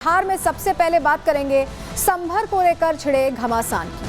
बिहार में सबसे पहले बात करेंगे संभल को लेकर छिड़े घमासान की।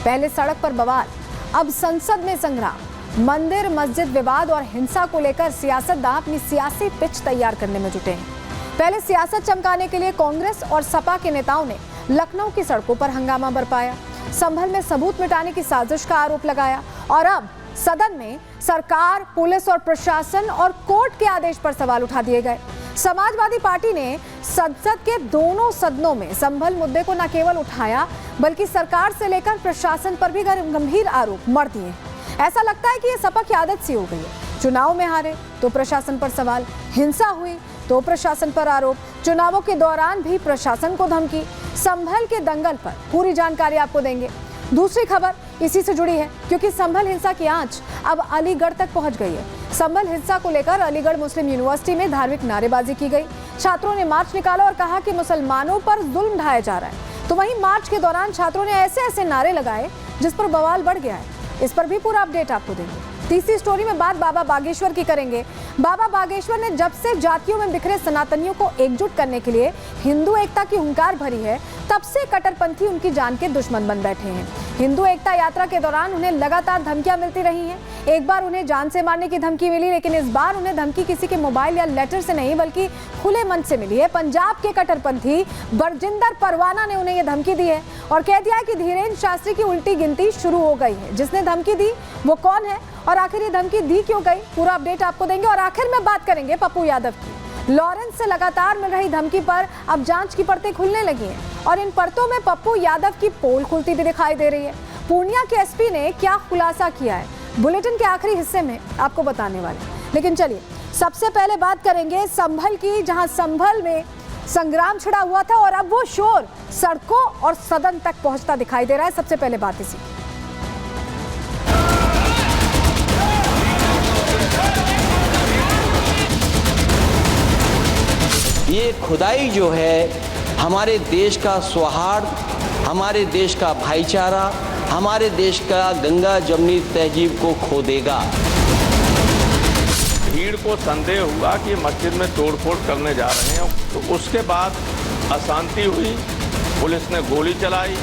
पहले सड़क पर बवाल, अब संसद में संग्राम। मंदिर मस्जिद विवाद और हिंसा को लेकर सियासतदान अपनी सियासी पिच तैयार करने में जुटे हैं। पहले सियासत चमकाने के लिए कांग्रेस और सपा के नेताओं ने लखनऊ की सड़कों पर हंगामा बरपाया, संभल में सबूत मिटाने की साजिश का आरोप लगाया और अब सदन में सरकार, पुलिस और प्रशासन और कोर्ट के आदेश पर सवाल उठा दिए गए। समाजवादी पार्टी ने संसद के दोनों सदनों में संभल मुद्दे को न केवल उठाया बल्कि सरकार से लेकर प्रशासन पर भी गंभीर आरोप मढ़ दिए। ऐसा लगता है कि ये सपा की आदत सी हो गई है। चुनाव में हारे तो प्रशासन पर सवाल, हिंसा हुई तो प्रशासन पर आरोप, चुनावों के दौरान भी प्रशासन को धमकी। संभल के दंगल पर पूरी जानकारी आपको देंगे। दूसरी खबर इसी से जुड़ी है क्योंकि संभल हिंसा की आंच अब अलीगढ़ तक पहुंच गई है। संभल हिंसा को लेकर अलीगढ़ मुस्लिम यूनिवर्सिटी में धार्मिक नारेबाजी की गई। छात्रों ने मार्च निकाला और कहा कि मुसलमानों पर जुल्म ढाया जा रहा है। तो वहीं मार्च के दौरान छात्रों ने ऐसे नारे लगाए जिस पर बवाल बढ़ गया है। इस पर भी पूरा अपडेट आपको देंगे। तीसरी स्टोरी में बात बाबा बागेश्वर की करेंगे। बाबा बागेश्वर ने जब से जातियों में बिखरे सनातनियों को एकजुट करने के लिए हिंदू एकता की हुंकार भरी है, तब से कट्टरपंथी उनकी जान के दुश्मन बन बैठे हैं। हिंदू एकता यात्रा के दौरान उन्हें लगातार धमकियां मिलती रही हैं। एक बार उन्हें जान से मारने की धमकी मिली, लेकिन इस बार उन्हें धमकी किसी के मोबाइल या लेटर से नहीं बल्कि खुले मन से मिली है। पंजाब के कट्टरपंथी बरजिंदर परवाना ने उन्हें यह धमकी दी है और कह दिया है कि धीरेन्द्र शास्त्री की उल्टी गिनती शुरू हो गई है। जिसने धमकी दी वो कौन है और आखिर ये धमकी दी क्यों गई, पूरा अपडेट आपको देंगे। और आखिर में बात करेंगे पप्पू यादव की। लॉरेंस से लगातार मिल रही धमकी पर अब जांच की परतें खुलने लगी हैं और इन परतों में पप्पू यादव की पोल खुलती भी दिखाई दे रही है। पूर्णिया के एसपी ने क्या खुलासा किया है, बुलेटिन के आखिरी हिस्से में आपको बताने वाले। लेकिन चलिए सबसे पहले बात करेंगे संभल की, जहां संभल में संग्राम छिड़ा हुआ था और अब वो शोर सड़कों और सदन तक पहुंचता दिखाई दे रहा है। सबसे पहले बात इसी। ये खुदाई जो है हमारे देश का सौहार्द, हमारे देश का भाईचारा, हमारे देश का गंगा जमनी तहजीब को खो देगा। भीड़ को संदेह हुआ कि मस्जिद में तोड़फोड़ करने जा रहे हैं, तो उसके बाद अशांति हुई, पुलिस ने गोली चलाई।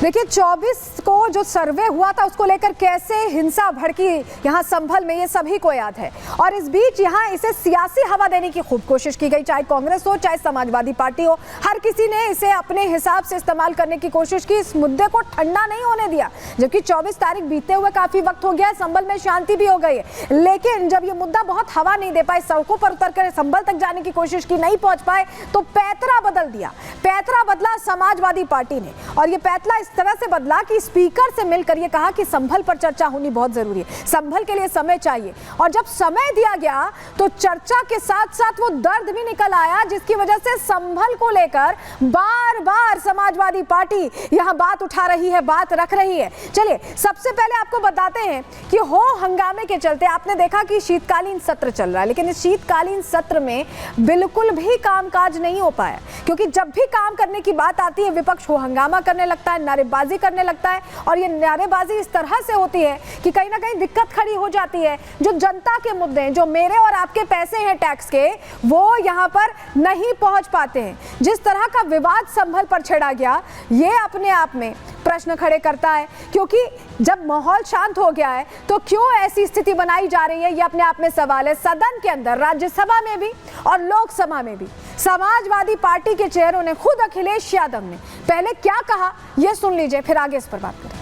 देखिए 24 को जो सर्वे हुआ था उसको लेकर कैसे हिंसा भड़की यहाँ संभल में, ये सभी को याद है। और इस बीच यहाँ इसे सियासी हवा देने की खूब कोशिश की गई, चाहे कांग्रेस हो चाहे समाजवादी पार्टी हो, हर किसी ने इसे अपने हिसाब से इस्तेमाल करने की कोशिश की। इस मुद्दे को ठंडा नहीं होने दिया। जबकि 24 तारीख बीते हुए काफी वक्त हो गया है, संभल में शांति भी हो गई है, लेकिन जब ये मुद्दा बहुत हवा नहीं दे पाए, सड़कों पर उतर कर संभल तक जाने की कोशिश की, नहीं पहुंच पाए, तो पैतरा बदल दिया। पैतरा बदला समाजवादी पार्टी ने और ये पैतरा इस तरह से बदला कि स्पीकर से मिलकर ये कहा कि संभल पर चर्चा होनी बहुत जरूरी है, संभल के लिए समय चाहिए। और जब समय दिया गया तो चर्चा के साथ साथ वो दर्द भी निकल आया, जिसकी वजह से संभल को लेकर बार बार समाजवादी पार्टी यहां बात उठा रही है, बात रख रही है। चलिए सबसे पहले आपको बताते हैं कि हो हंगामे के चलते आपने देखा कि शीतकालीन सत्र चल रहा है, लेकिन इस शीतकालीन सत्र में बिल्कुल भी कामकाज नहीं हो पाया, क्योंकि जब भी काम करने की बात आती है विपक्ष हो हंगामा करने लगता है, नारेबाजी करने लगता है। और ये नारेबाजी इस तरह से होती है कि कहीं ना कहीं दिक्कत खड़ी हो जाती है। जो जनता के मुद्दे हैं, जो मेरे और आपके पैसे हैं टैक्स के, वो यहाँ पर नहीं पहुंच पाते हैं। जिस तरह का विवाद संभल पर छेड़ा गया, ये अपने आप में प्रश्न खड़े करता है, क्योंकि जब माहौल शांत हो गया है तो क्यों ऐसी स्थिति बनाई जा रही है, ये अपने आप में सवाल है। सदन के अंदर, राज्यसभा में भी और लोकसभा में भी समाजवादी पार्टी के चेहरों ने, खुद अखिलेश यादव ने पहले क्या कहा ये सुन लीजिए, फिर आगे इस पर बात करें।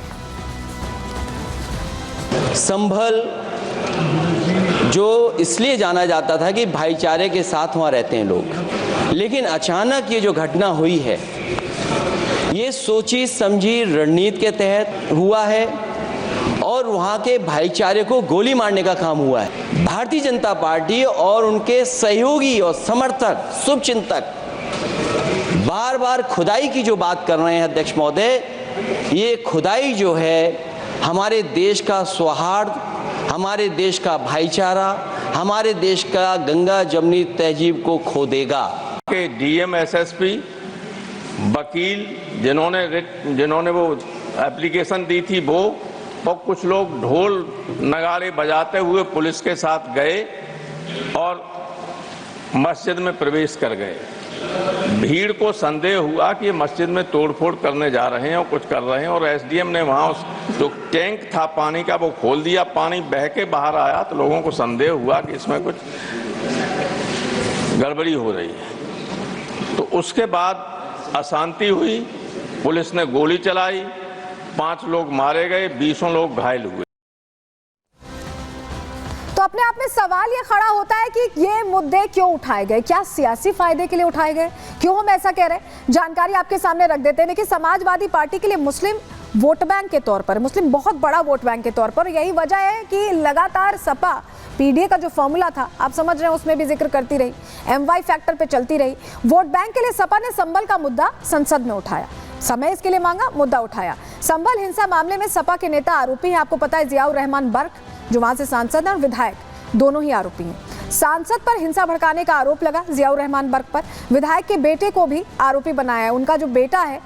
संभल जो इसलिए जाना जाता था कि भाईचारे के साथ वहाँ रहते हैं लोग, लेकिन अचानक ये जो घटना हुई है ये सोची समझी रणनीति के तहत हुआ है और वहाँ के भाईचारे को गोली मारने का काम हुआ है। भारतीय जनता पार्टी और उनके सहयोगी और समर्थक, शुभचिंतक बार बार खुदाई की जो बात कर रहे हैं अध्यक्ष महोदय, ये खुदाई जो है हमारे देश का सौहार्द, हमारे देश का भाईचारा, हमारे देश का गंगा जमनी तहजीब को खो देगा। के डीएम, एसएसपी, वकील जिन्होंने वो एप्लीकेशन दी थी, वो और कुछ लोग ढोल नगाड़े बजाते हुए पुलिस के साथ गए और मस्जिद में प्रवेश कर गए। भीड़ को संदेह हुआ कि ये मस्जिद में तोड़फोड़ करने जा रहे हैं और कुछ कर रहे हैं, और एसडीएम ने वहाँ उस जो टैंक था पानी का वो खोल दिया, पानी बह के बाहर आया, तो लोगों को संदेह हुआ कि इसमें कुछ गड़बड़ी हो रही है। तो उसके बाद अशांति हुई, पुलिस ने गोली चलाई, 5 लोग मारे गए, 20 लोग घायल हुए। तो अपने आप में सवाल ये खड़ा होता है कि ये मुद्दे क्यों उठाए गए, क्या सियासी फायदे के लिए उठाए गए, क्यों हम ऐसा कह रहे हैं? जानकारी आपके सामने रख देते हैं। देखिए, समाजवादी पार्टी के लिए मुस्लिम वोट बैंक के तौर पर, मुस्लिम बहुत बड़ा वोट बैंक के तौर पर, यही वजह है कि लगातार सपा पीडीए का जो फॉर्मूला था, आप समझ रहे हैं, उसमें भी जिक्र करती रही, एमवाई फैक्टर पे चलती रही। वोट बैंक के लिए सपा ने संभल का मुद्दा संसद में उठाया, समय इसके लिए मांगा, मुद्दा उठाया। संभल हिंसा मामले में सपा के नेता आरोपी हैं, आपको पता है, जियाउर रहमान बर्क, जो वहां से सांसद हैं, और विधायक दोनों ही आरोपी हैं। सांसद पर हिंसा भड़काने का आरोप लगा जियाउर रहमान बर्क पर, विधायक के बेटे को भी आरोपी बनाया है। उनका जो बेटा है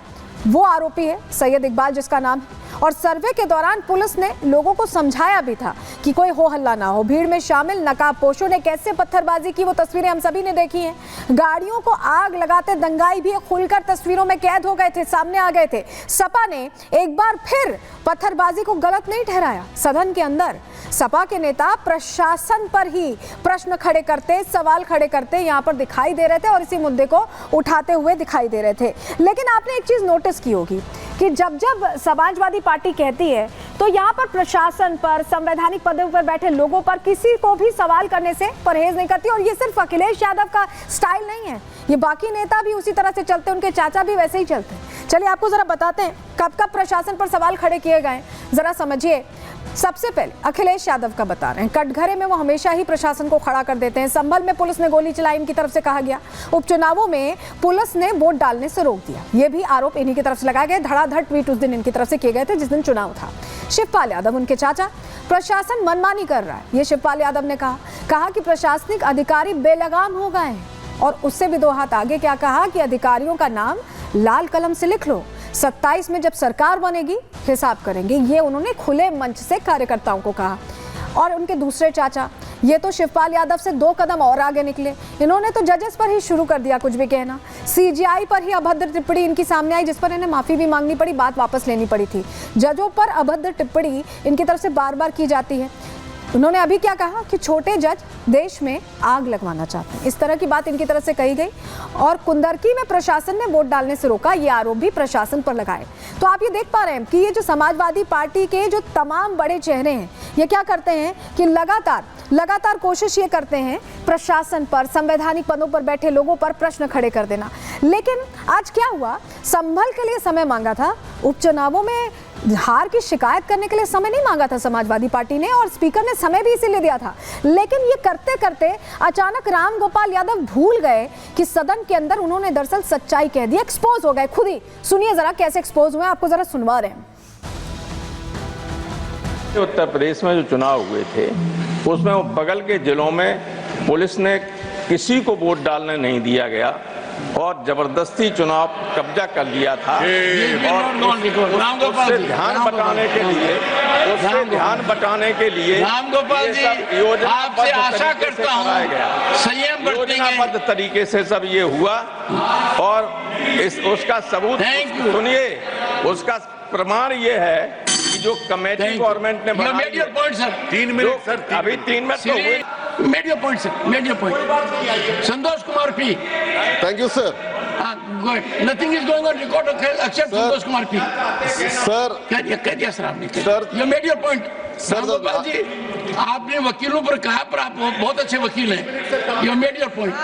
वो आरोपी है, सैयद इकबाल जिसका नाम है। और सर्वे के दौरान पुलिस ने लोगों को समझाया भी था कि कोई हो हल्ला ना हो। भीड़ में शामिल नकाबपोशों ने कैसे पत्थरबाजी की, वो तस्वीरें हम सभी ने देखी हैं। गाड़ियों को आग लगाते दंगाई भी खुलकर तस्वीरों में कैद हो गए थे, सामने आ गए थे। सपा ने एक बार फिर पत्थरबाजी को गलत नहीं ठहराया। सदन के अंदर सपा के नेता प्रशासन पर ही प्रश्न खड़े करते, सवाल खड़े करते यहाँ पर दिखाई दे रहे थे और इसी मुद्दे को उठाते हुए दिखाई दे रहे थे। लेकिन आपने एक चीज नोटिस की होगी कि जब जब समाजवादी पार्टी कहती है तो यहाँ पर प्रशासन पर, संवैधानिक पदों पर बैठे लोगों पर किसी को भी सवाल करने से परहेज नहीं करती। और ये सिर्फ अखिलेश यादव का स्टाइल नहीं है, ये बाकी नेता भी उसी तरह से चलते, उनके चाचा भी वैसे ही चलते। चलिए आपको जरा बताते हैं कब कब प्रशासन पर सवाल खड़े किए गए, जरा समझिए। सबसे पहले अखिलेश यादव का बता रहे हैं, कटघरे में वो हमेशा ही प्रशासन को खड़ा कर देते हैं। संभल में पुलिस ने गोली चलाई, इनकी तरफ से कहा गया। उपचुनावों में पुलिस ने वोट डालने से रोक दिया, ये भी आरोप इन्हीं की तरफ से लगाए गए। धड़ाधड़ ट्वीट उस दिन इनकी तरफ से किए गए थे जिस दिन चुनाव था। शिवपाल यादव उनके चाचा, प्रशासन मनमानी कर रहा है, ये शिवपाल यादव ने कहा कि प्रशासनिक अधिकारी बेलगाम हो गए हैं। और उससे भी 2 हाथ आगे क्या कहा कि अधिकारियों का नाम लाल कलम से लिख लो, 27 में जब सरकार बनेगी हिसाब करेंगे। ये उन्होंने खुले मंच से कार्यकर्ताओं को कहा। और उनके दूसरे चाचा, ये तो शिवपाल यादव से 2 कदम और आगे निकले। इन्होंने तो जजेस पर ही शुरू कर दिया कुछ भी कहना। सीजीआई पर ही अभद्र टिप्पणी इनकी सामने आई, जिस पर इन्हें माफी भी मांगनी पड़ी, बात वापस लेनी पड़ी थी। जजों पर अभद्र टिप्पणी इनकी तरफ से बार बार की जाती है। उन्होंने अभी क्या कहा कि छोटे जज देश में आग लगवाना चाहते हैं, इस तरह की बात इनकी तरफ से कही गई। और कुंदरकी में प्रशासन ने वोट डालने से रोका, ये आरोप भी प्रशासन पर लगाए। तो आप ये देख पा रहे हैं कि ये जो समाजवादी पार्टी के जो तमाम बड़े चेहरे हैं, ये क्या करते हैं कि लगातार कोशिश ये करते हैं प्रशासन पर, संवैधानिक पदों पर बैठे लोगों पर प्रश्न खड़े कर देना। लेकिन आज क्या हुआ, संभल के लिए समय मांगा था, उपचुनावों में हार की शिकायत करने के लिए समय नहीं मांगा था समाजवादी पार्टी ने, और स्पीकर ने समय भी इसीलिए दिया था। लेकिन ये करते करते अचानक राम गोपाल यादव भूल गए कि सदन के अंदर उन्होंने दरअसल सच्चाई कह दी, एक्सपोज हो गए खुद ही। सुनिए जरा कैसे एक्सपोज हुए, आपको जरा सुनवा रहे हैं। उत्तर प्रदेश में जो चुनाव हुए थे उसमें वो बगल के जिलों में पुलिस ने किसी को वोट डालने नहीं दिया गया और जबरदस्ती चुनाव कब्जा कर लिया था। और उससे ध्यान बटाने के लिए राम गोपाल जी, आपसे आशा करता हूं संयम योजनाबद्ध तरीके से सब ये हुआ। और उसका सबूत सुनिए, उसका प्रमाण ये है कि जो कमेटी गवर्नमेंट ने बनाई, 3 मिनट सर, अभी 3 मिनट तो हुए। Made your point, sir. Made your point. Santosh Kumar P. Thank you, sir. Go ahead. Nothing is going on record except Sir. Santosh Kumar P. Sir. कह दिया sir आपने। Sir. You made your point. Sir, Ram Gopal ji, आपने वकीलों पर कहा, पर आप बहुत अच्छे वकील हैं। You made your point.